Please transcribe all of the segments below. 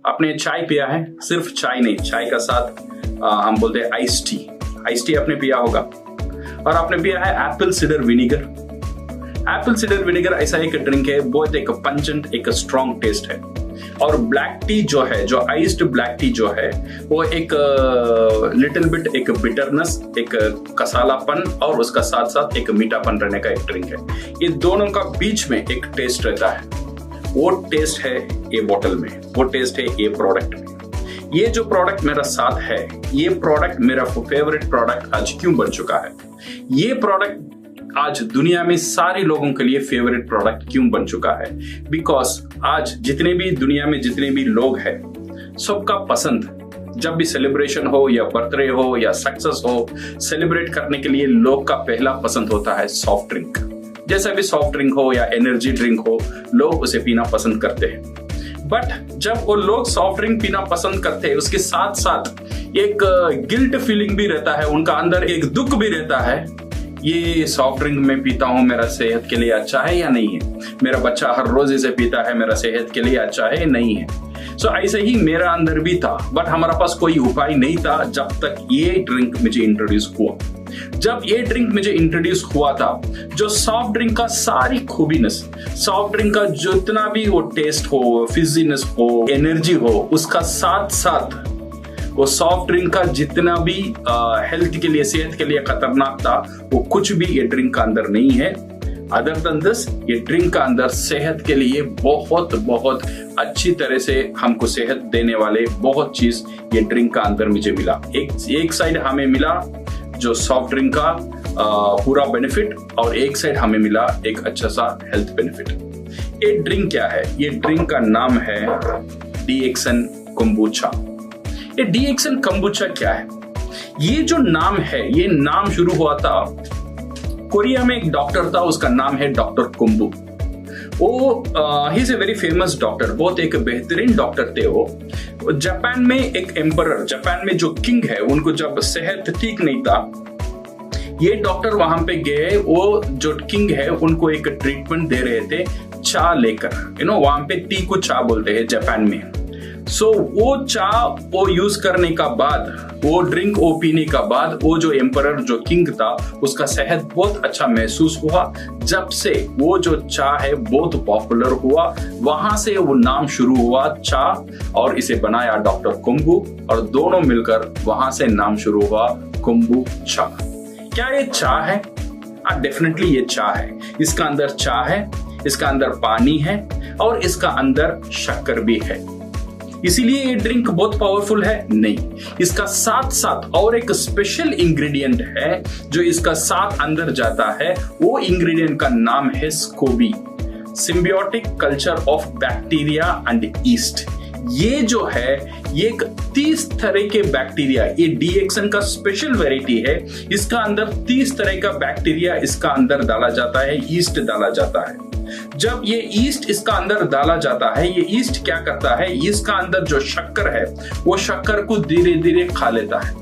आपने चाय पिया है, सिर्फ चाय नहीं, चाय का साथ हम बोलते हैं आइस टी। आइस टी आपने पिया होगा। और आपने पिया है Apple cider vinegar. Apple cider vinegar ऐसा एक ड्रिंक है, बहुत एक पंचेंट, एक स्ट्रॉन्ग टेस्ट है। और ब्लैक टी जो है, जो आइस्ड ब्लैक टी जो है, वो एक लिटिल बिट एक बिटरनेस, एक कसालापन और उसका साथ साथ एक मीठापन रहने का एक ड्रिंक है। ये दोनों का बीच में एक टेस्ट रहता है। वो टेस्ट है ये बॉटल में, वो टेस्ट है ये प्रोडक्ट में। ये जो प्रोडक्ट मेरा साथ है, ये प्रोडक्ट मेरा फेवरेट प्रोडक्ट आज क्यों बन चुका है? ये प्रोडक्ट आज दुनिया में सारे लोगों के लिए फेवरेट प्रोडक्ट क्यों बन चुका है? बिकॉज आज जितने भी दुनिया में जितने भी लोग हैं, सबका पसंद, जब भी सेलिब्रेशन हो या बर्थडे हो या सक्सेस हो, सेलिब्रेट करने के लिए लोग का पहला पसंद होता है सॉफ्ट ड्रिंक। जैसा भी सॉफ्ट ड्रिंक हो या एनर्जी ड्रिंक हो, लोग उसे पीना पसंद करते हैं। बट जब वो लोग सॉफ्ट ड्रिंक पीना पसंद करते हैं, उसके साथ साथ एक गिल्ट फीलिंग भी रहता है, उनका अंदर एक दुख भी रहता है। ये सॉफ्ट ड्रिंक मैं पीता हूँ, मेरा सेहत के लिए अच्छा है या नहीं है? मेरा बच्चा हर रोज इसे पीता है, मेरा सेहत के लिए अच्छा है या नहीं है? सो ऐसे ही मेरा अंदर भी था, बट हमारा पास कोई उपाय नहीं था जब तक ये ड्रिंक मुझे इंट्रोड्यूस हुआ। जब ये ड्रिंक मुझे इंट्रोड्यूस हुआ था, जो सॉफ्ट ड्रिंक का सारी खूबीनेस, सॉफ्ट ड्रिंक का जितना भी वो टेस्ट हो, फिजीनेस हो, एनर्जी हो, उसका साथ साथ वो सॉफ्ट ड्रिंक का जितना भी हेल्थ के लिए, सेहत के लिए खतरनाक था, वो कुछ भी ये ड्रिंक का अंदर नहीं है। अदर देन दिस, ये ड्रिंक का अंदर सेहत के लिए बहुत बहुत अच्छी तरह से हमको सेहत देने वाले बहुत चीज ये ड्रिंक का अंदर मुझे मिला। एक साइड हमें मिला जो सॉफ्ट ड्रिंक का पूरा बेनिफिट, और एक साइड हमें मिला एक अच्छा सा हेल्थ बेनिफिट। ये ड्रिंक क्या है? ये ड्रिंक का नाम है डीएक्सन कोम्बुचा। ये डीएक्सन कोम्बुचा क्या है? ये जो नाम है, ये नाम शुरू हुआ था कोरिया में। एक डॉक्टर था, उसका नाम है डॉक्टर कुम्बू। वो he is a very famous doctor, बहुत एक बेहतरीन डॉक्टर थे वो। जापान में एक एम्परर, जापान में जो किंग है, उनको जब सेहत ठीक नहीं था, ये डॉक्टर वहां पे गए। वो जो किंग है उनको एक ट्रीटमेंट दे रहे थे चा लेकर। वहां पे टी को चा बोलते हैं जापान में। सो वो चा वो यूज करने का बाद, वो ड्रिंक वो पीने का बाद, वो जो एम्परर जो किंग था, उसका सेहत बहुत अच्छा महसूस हुआ। जब से वो जो चा है बहुत पॉपुलर हुआ, वहां से वो नाम शुरू हुआ चा, और इसे बनाया डॉक्टर कुम्बू, और दोनों मिलकर वहां से नाम शुरू हुआ कुम्बू चा। क्या ये चा है? डेफिनेटली ये चा है। इसका अंदर चा है, इसका अंदर पानी है, और इसका अंदर शक्कर भी है। इसीलिए ये ड्रिंक बहुत पावरफुल है? नहीं, इसका साथ साथ और एक स्पेशल इंग्रेडिएंट है जो इसका साथ अंदर जाता है। वो इंग्रेडिएंट का नाम है Scobee, symbiotic culture of bacteria and east. ये जो है, ये एक 30 तरह के बैक्टीरिया, ये डीएक्सन का स्पेशल वेराइटी है। इसका अंदर 30 तरह का बैक्टीरिया इसका अंदर डाला जाता है, ईस्ट डाला जाता है। जब ये ईस्ट इसका अंदर डाला जाता है, ये ईस्ट क्या करता है, इसका अंदर जो शक्कर है, वो शक्कर को धीरे धीरे खा लेता है।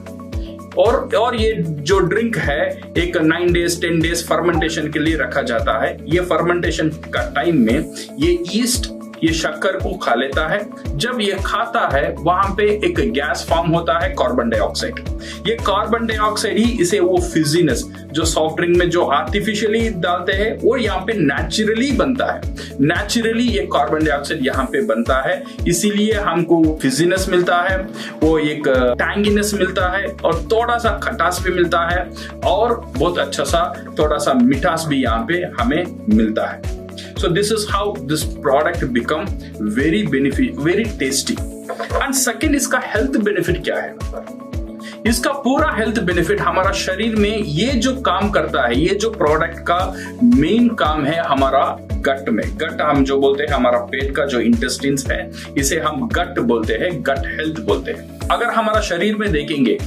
और ये जो ड्रिंक है, एक 9 डेज 10 डेज फर्मेंटेशन के लिए रखा जाता है। ये फर्मेंटेशन का टाइम में ये ईस्ट ये शक्कर को खा लेता है। जब ये खाता है, वहां पे एक गैस फॉर्म होता है, कार्बन डाइऑक्साइड। ये कार्बन डाइऑक्साइड ही इसे वो फिजीनेस जो सॉफ्ट ड्रिंक में जो आर्टिफिशियली डालते हैं, वो यहाँ पे नेचुरली बनता है। नेचुरली ये कार्बन डाइऑक्साइड यहाँ पे बनता है, इसीलिए हमको फिजीनेस मिलता है, वो एक टैंगीनेस मिलता है, और थोड़ा सा खटास भी मिलता है, और बहुत अच्छा सा थोड़ा सा मिठास भी यहाँ पे हमें मिलता है। So this is how this product become very tasty. And second, इसका हेल्थ बेनिफिट क्या है? इसका पूरा हेल्थ बेनिफिट हमारा शरीर में ये जो काम करता है, ये जो प्रोडक्ट का मेन काम है हमारा गट में। गट हम जो बोलते हैं, हमारा पेट का जो इंटेस्टिन्स है, इसे हम गट बोलते हैं, गट हेल्थ बोलते हैं। अगर हमारा शरीर में देखेंगे,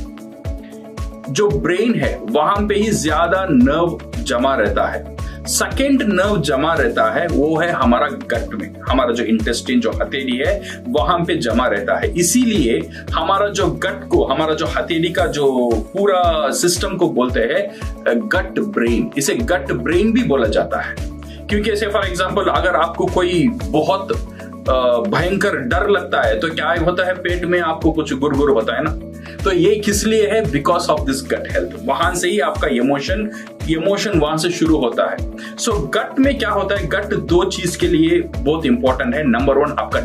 जो ब्रेन है वहां पे ही ज्यादा नर्व जमा रहता है। सेकेंड नर्व जमा रहता है वो है हमारा गट में, हमारा जो इंटेस्टिन जो हथेली है वहां पे जमा रहता है। इसीलिए हमारा जो गट को, हमारा जो हथेली का जो पूरा सिस्टम को बोलते हैं गट ब्रेन। इसे गट ब्रेन भी बोला जाता है, क्योंकि ऐसे फॉर एग्जांपल अगर आपको कोई बहुत भयंकर डर लगता है तो क्या होता है, पेट में आपको कुछ गुरगुर होता है ना, तो ये किस लिए है, because of this gut health. वहां से ही आपका इमोशन वहां से शुरू होता है। सो गट में क्या होता है, गट दो चीज के लिए बहुत इंपॉर्टेंट है। नंबर वन, आपका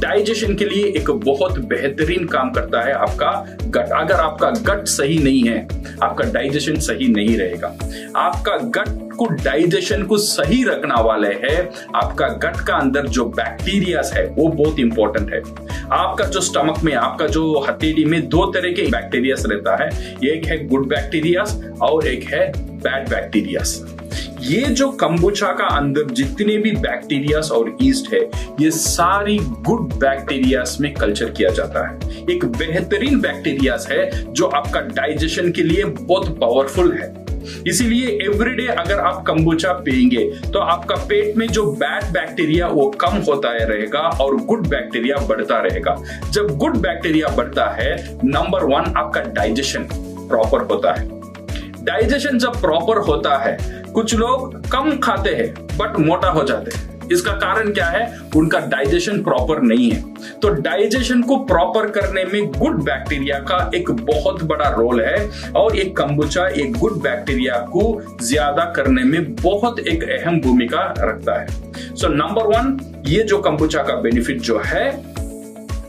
डाइजेशन के लिए एक बहुत बेहतरीन काम करता है आपका गट। अगर आपका गट सही नहीं है, आपका डाइजेशन सही नहीं रहेगा। आपका गट को, डाइजेशन को सही रखना वाले है आपका गट का अंदर जो बैक्टीरियाज है, वो बहुत इंपॉर्टेंट है। आपका जो स्टमक में, आपका जो हथेली में दो तरह के बैक्टीरियाज रहता है, एक है गुड बैक्टीरियाज और एक है बैड बैक्टीरियाज। ये जो कंबुचा का अंदर जितने भी बैक्टीरियाज और ईस्ट है, ये सारी गुड बैक्टीरियाज में कल्चर किया जाता है। एक बेहतरीन बैक्टीरियाज है जो आपका डाइजेशन के लिए बहुत पावरफुल है। इसीलिए एवरीडे अगर आप कंबुचा पिएंगे तो आपका पेट में जो बैड बैक्टीरिया वो कम होता है रहेगा और गुड बैक्टीरिया बढ़ता रहेगा। जब गुड बैक्टीरिया बढ़ता है, नंबर वन, आपका डाइजेशन प्रॉपर होता है। डाइजेशन जब प्रॉपर होता है, कुछ लोग कम खाते हैं बट मोटा हो जाते हैं। इसका कारण क्या है, उनका डाइजेशन प्रॉपर नहीं है। तो डाइजेशन को प्रॉपर करने में गुड बैक्टीरिया का एक बहुत बड़ा रोल है और एक कंबुचा एक गुड बैक्टीरिया को ज्यादा करने में बहुत एक अहम भूमिका रखता है। सो नंबर वन, ये जो कंबुचा का बेनिफिट जो है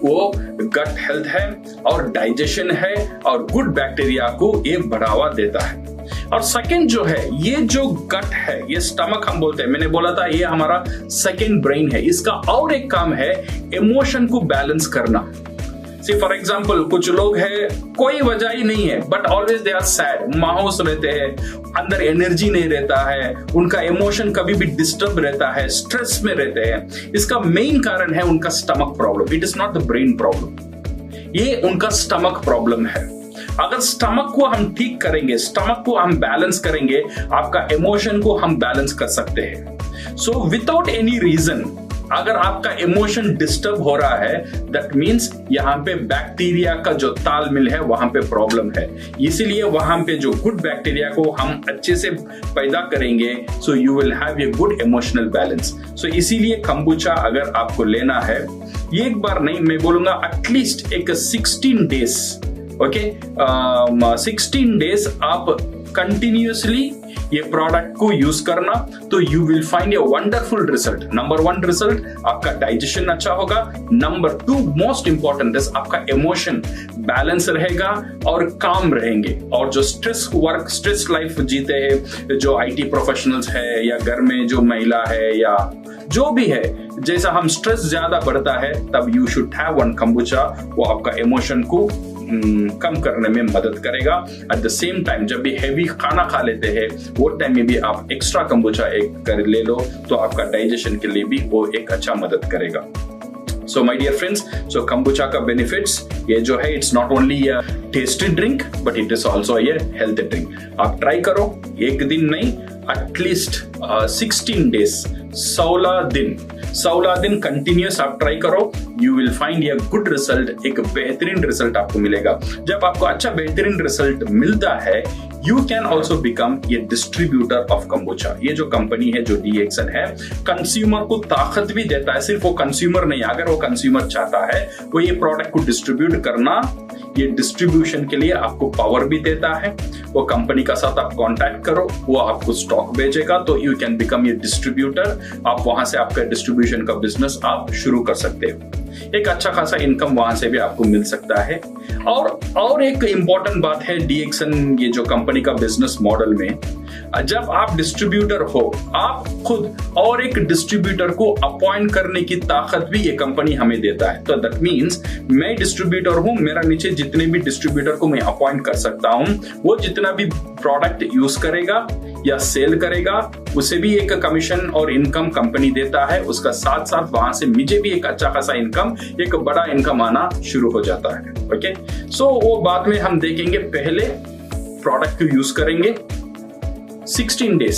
वो गट हेल्थ है और डाइजेशन है और गुड बैक्टीरिया को ये बढ़ावा देता है। और सेकंड जो है, ये जो गट है, ये स्टमक हम बोलते हैं, मैंने बोला था ये हमारा सेकंड ब्रेन है। इसका और एक काम है इमोशन को बैलेंस करना। सी फॉर एग्जाम्पल, कुछ लोग हैं कोई वजह ही नहीं है but always they are sad, मायूस रहते हैं, अंदर एनर्जी नहीं रहता है, उनका इमोशन कभी भी डिस्टर्ब रहता है, स्ट्रेस में रहते हैं। इसका मेन कारण है उनका stomach problem. It is not the brain problem, ये उनका स्टमक प्रॉब्लम है। अगर स्टमक को हम ठीक करेंगे, स्टमक को हम बैलेंस करेंगे, आपका इमोशन को हम बैलेंस कर सकते हैं। सो विदाउट एनी रीजन अगर आपका इमोशन डिस्टर्ब हो रहा है, दैट मीन्स यहाँ पे बैक्टीरिया का जो तालमेल है वहां पे प्रॉब्लम है। इसीलिए वहां पे जो गुड बैक्टीरिया को हम अच्छे से पैदा करेंगे, so you will have a good emotional balance. So इसीलिए कंबुचा अगर आपको लेना है, एक बार नहीं, मैं बोलूंगा एटलीस्ट एक 16 डेज, ओके, 16 डेज आप कंटिन्यूअसली ये प्रोडक्ट को यूज करना, तो you will find a wonderful result. Number one result, आपका डाइजेशन अच्छा होगा। Number two, most important is आपका इमोशन बैलेंस रहेगा और काम रहेंगे। और जो स्ट्रेस लाइफ जीते हैं, जो आईटी प्रोफेशनल्स है या घर में जो महिला है या जो भी है, जैसा हम स्ट्रेस ज्यादा बढ़ता है, तब यू शुड हैव वन कंबुचा। वो आपका इमोशन को कम करने में मदद करेगा। एट द सेम टाइम जब भी हेवी खाना खा लेते हैं, वो टाइम में भी आप एक्स्ट्रा कंबुचा एक कर ले लो, तो आपका डाइजेशन के लिए भी वो एक अच्छा मदद करेगा। सो माय डियर फ्रेंड्स, सो कंबुचा का बेनिफिट्स ये जो है, it's not only a tasty drink but it is also a healthy drink. आप ट्राई करो, एक दिन नहीं, एटलीस्ट 16 डेज, 16 दिन कंटिन्यूस आप ट्राई करो, you will find a good result. एक बेहतरीन रिजल्ट आपको मिलेगा। जब आपको अच्छा बेहतरीन रिजल्ट मिलता है, you can also become a distributor of kombucha. ये जो कंपनी है, जो डीएक्सन है, कंज्यूमर को ताकत भी देता है। सिर्फ वो कंज्यूमर नहीं, अगर वो कंज्यूमर चाहता है वो ये प्रोडक्ट को डिस्ट्रीब्यूट करना, ये डिस्ट्रीब्यूशन के लिए आपको पावर भी देता है। वो कंपनी का साथ आप कांटेक्ट करो, वो आपको स्टॉक भेजेगा, तो you can become a distributor. आप वहां से आपका डिस्ट्रीब्यूशन का बिजनेस आप शुरू कर सकते हो। एक अच्छा खासा इनकम वहां से भी आपको मिल सकता है। और एक इंपॉर्टेंट बात है डीएक्सन ये जो कंपनी का बिजनेस मॉडल में, जब आप डिस्ट्रीब्यूटर हो, आप खुद और एक डिस्ट्रीब्यूटर को अपॉइंट करने की ताकत भी ये कंपनी हमें देता है। तो दैट मीन्स मैं डिस्ट्रीब्यूटर हूं, मेरा नीचे जितने भी डिस्ट्रीब्यूटर को मैं अपॉइंट कर सकता हूं, वो जितना भी प्रोडक्ट यूज करेगा या सेल करेगा, उसे भी एक कमीशन और इनकम कंपनी देता है। उसका साथ साथ वहां से मुझे भी एक अच्छा खासा इनकम, एक बड़ा इनकम आना शुरू हो जाता है। ओके, सो वो बाद में हम देखेंगे। पहले प्रोडक्ट को यूज करेंगे 16 डेज,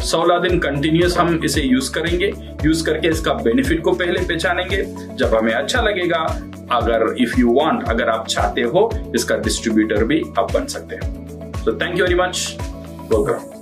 16 दिन कंटिन्यूस हम इसे यूज करेंगे। यूज करके इसका बेनिफिट को पहले पहचानेंगे। जब हमें अच्छा लगेगा, अगर इफ यू वांट, अगर आप चाहते हो, इसका डिस्ट्रीब्यूटर भी आप बन सकते हैं। So thank you very much. Welcome.